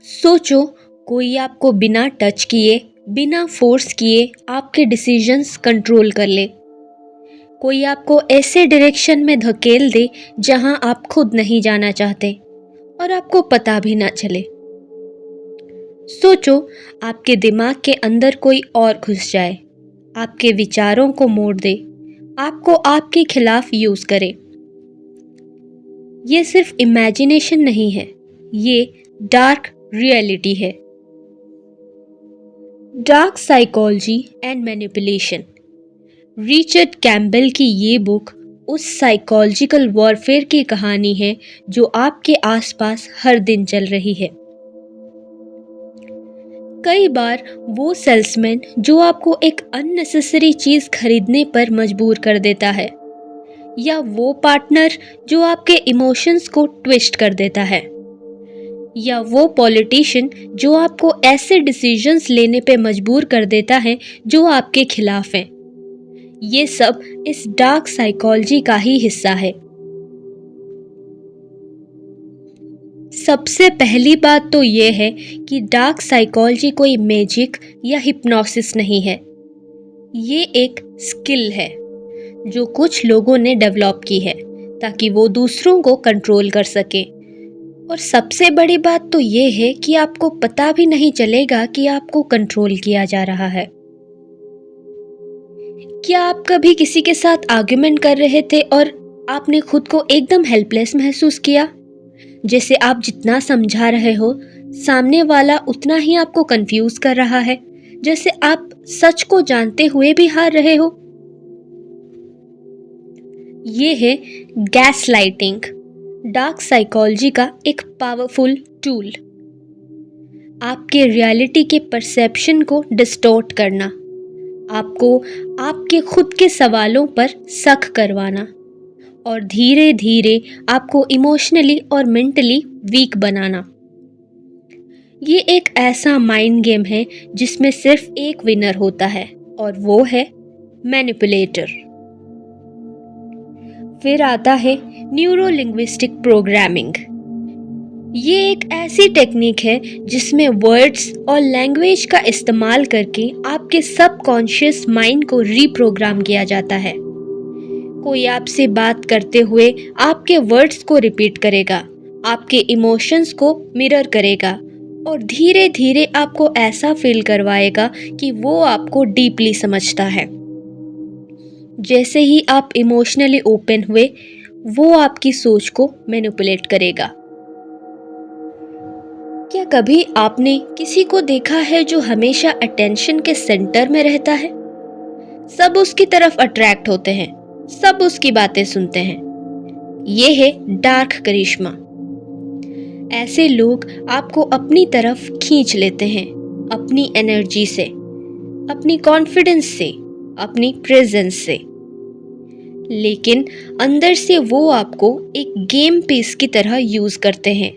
सोचो, कोई आपको बिना टच किए, बिना फोर्स किए आपके डिसीजंस कंट्रोल कर ले। कोई आपको ऐसे डायरेक्शन में धकेल दे जहां आप खुद नहीं जाना चाहते और आपको पता भी ना चले। सोचो, आपके दिमाग के अंदर कोई और घुस जाए, आपके विचारों को मोड़ दे, आपको आपके खिलाफ यूज करे। ये सिर्फ इमेजिनेशन नहीं है, ये डार्क रियलिटी है। Dark psychology and manipulation. Richard Campbell की ये बुक उस साइकोलॉजिकल वॉरफेयर की कहानी है जो आपके आसपास हर दिन चल रही है। कई बार वो सेल्समैन जो आपको एक अननेसेसरी चीज खरीदने पर मजबूर कर देता है, या वो पार्टनर जो आपके इमोशंस को ट्विस्ट कर देता है, या वो पॉलिटिशियन जो आपको ऐसे डिसीजंस लेने पे मजबूर कर देता है जो आपके खिलाफ हैं। ये सब इस डार्क साइकोलॉजी का ही हिस्सा है। सबसे पहली बात तो ये है कि डार्क साइकोलॉजी कोई मैजिक या हिप्नोसिस नहीं है। ये एक स्किल है जो कुछ लोगों ने डेवलप की है ताकि वो दूसरों को कंट्रोल कर सके। और सबसे बड़ी बात तो ये है कि आपको पता भी नहीं चलेगा कि आपको कंट्रोल किया जा रहा है। क्या आप कभी किसी के साथ आर्गुमेंट कर रहे थे और आपने खुद को एकदम हेल्पलेस महसूस किया? जैसे आप जितना समझा रहे हो, सामने वाला उतना ही आपको कंफ्यूज कर रहा है, जैसे आप सच को जानते हुए भी हार रहे हो। ये है गैस लाइटिंग, डार्क साइकोलॉजी का एक पावरफुल टूल। आपके रियलिटी के परसेप्शन को डिस्टॉर्ट करना, आपको आपके खुद के सवालों पर शक करवाना और धीरे धीरे आपको इमोशनली और मेंटली वीक बनाना। ये एक ऐसा माइंड गेम है जिसमें सिर्फ एक विनर होता है और वो है मैनिपुलेटर। फिर आता है न्यूरो लिंग्विस्टिक प्रोग्रामिंग। ये एक ऐसी टेक्निक है जिसमें वर्ड्स और लैंग्वेज का इस्तेमाल करके आपके सबकॉन्शियस माइंड को रीप्रोग्राम किया जाता है। कोई आपसे बात करते हुए आपके वर्ड्स को रिपीट करेगा, आपके इमोशंस को मिरर करेगा और धीरे धीरे आपको ऐसा फील करवाएगा कि वो आपको डीपली समझता है। जैसे ही आप इमोशनली ओपन हुए, वो आपकी सोच को मैनिपुलेट करेगा। क्या कभी आपने किसी को देखा है जो हमेशा अटेंशन के सेंटर में रहता है? सब उसकी तरफ अट्रैक्ट होते हैं, सब उसकी बातें सुनते हैं। ये है डार्क करिश्मा। ऐसे लोग आपको अपनी तरफ खींच लेते हैं, अपनी एनर्जी से, अपनी कॉन्फिडेंस से, अपनी प्रेजेंस से। लेकिन अंदर से वो आपको एक गेम पीस की तरह यूज करते हैं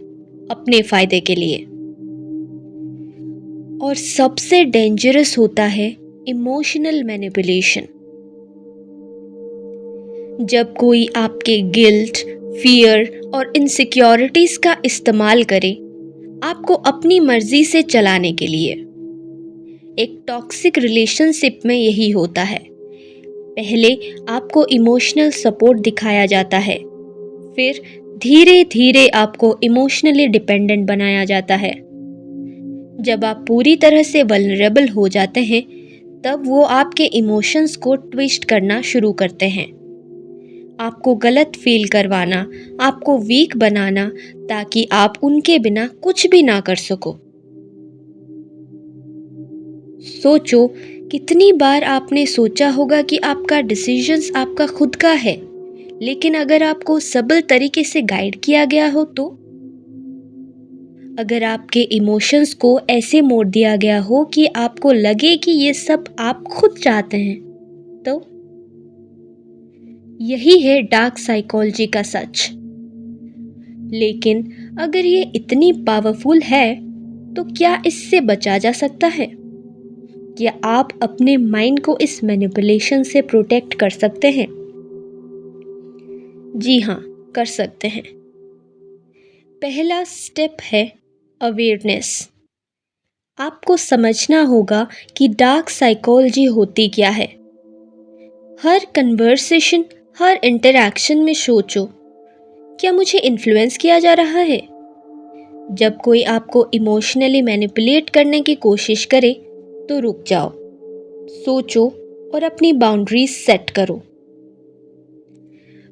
अपने फायदे के लिए। और सबसे डेंजरस होता है इमोशनल मैनिपुलेशन। जब कोई आपके गिल्ट, फियर और इनसिक्योरिटीज का इस्तेमाल करे आपको अपनी मर्जी से चलाने के लिए। एक टॉक्सिक रिलेशनशिप में यही होता है। पहले आपको इमोशनल सपोर्ट दिखाया जाता है, फिर धीरे धीरे आपको इमोशनली डिपेंडेंट बनाया जाता है। जब आप पूरी तरह से वल्नरेबल हो जाते हैं, तब वो आपके इमोशंस को ट्विस्ट करना शुरू करते हैं, आपको गलत फील करवाना, आपको वीक बनाना, ताकि आप उनके बिना कुछ भी ना कर सको। सोचो, कितनी बार आपने सोचा होगा कि आपका डिसीजंस आपका खुद का है, लेकिन अगर आपको सबल तरीके से गाइड किया गया हो तो? अगर आपके इमोशंस को ऐसे मोड़ दिया गया हो कि आपको लगे कि ये सब आप खुद चाहते हैं, तो यही है डार्क साइकोलॉजी का सच। लेकिन अगर ये इतनी पावरफुल है तो क्या इससे बचा जा सकता है? क्या आप अपने माइंड को इस मैनिपुलेशन से प्रोटेक्ट कर सकते हैं? जी हाँ, कर सकते हैं। पहला स्टेप है अवेयरनेस। आपको समझना होगा कि डार्क साइकोलॉजी होती क्या है। हर कन्वर्सेशन, हर इंटरैक्शन में सोचो, क्या मुझे इन्फ्लुएंस किया जा रहा है? जब कोई आपको इमोशनली मैनिपुलेट करने की कोशिश करे तो रुक जाओ, सोचो और अपनी बाउंड्रीज सेट करो।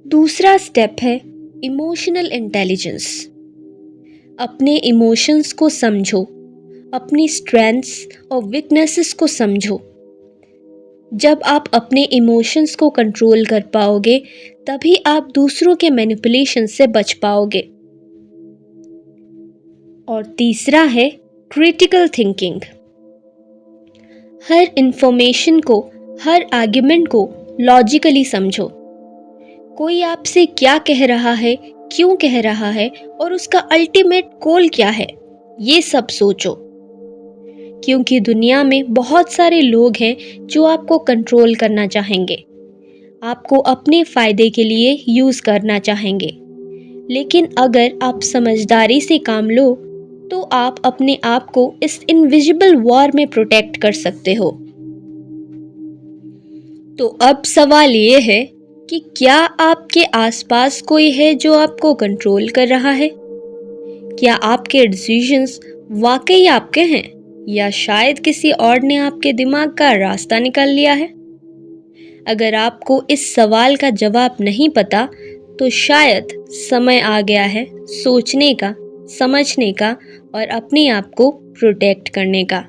दूसरा स्टेप है इमोशनल इंटेलिजेंस। अपने इमोशंस को समझो, अपनी स्ट्रेंथ्स और वीकनेसेस को समझो। जब आप अपने इमोशंस को कंट्रोल कर पाओगे तभी आप दूसरों के मैनिपुलेशन से बच पाओगे। और तीसरा है क्रिटिकल थिंकिंग। हर इंफॉर्मेशन को, हर आर्ग्यूमेंट को लॉजिकली समझो। कोई आपसे क्या कह रहा है, क्यों कह रहा है और उसका अल्टीमेट गोल क्या है, ये सब सोचो। क्योंकि दुनिया में बहुत सारे लोग हैं जो आपको कंट्रोल करना चाहेंगे, आपको अपने फ़ायदे के लिए यूज़ करना चाहेंगे। लेकिन अगर आप समझदारी से काम लो तो आप अपने आप को इस इनविजिबल वॉर में प्रोटेक्ट कर सकते हो। तो अब सवाल ये है कि क्या आपके आसपास कोई है जो आपको कंट्रोल कर रहा है? क्या आपके डिसीजंस वाकई आपके हैं या शायद किसी और ने आपके दिमाग का रास्ता निकाल लिया है? अगर आपको इस सवाल का जवाब नहीं पता तो शायद समय आ गया है सोचने का, समझने का और अपने आप को प्रोटेक्ट करने का।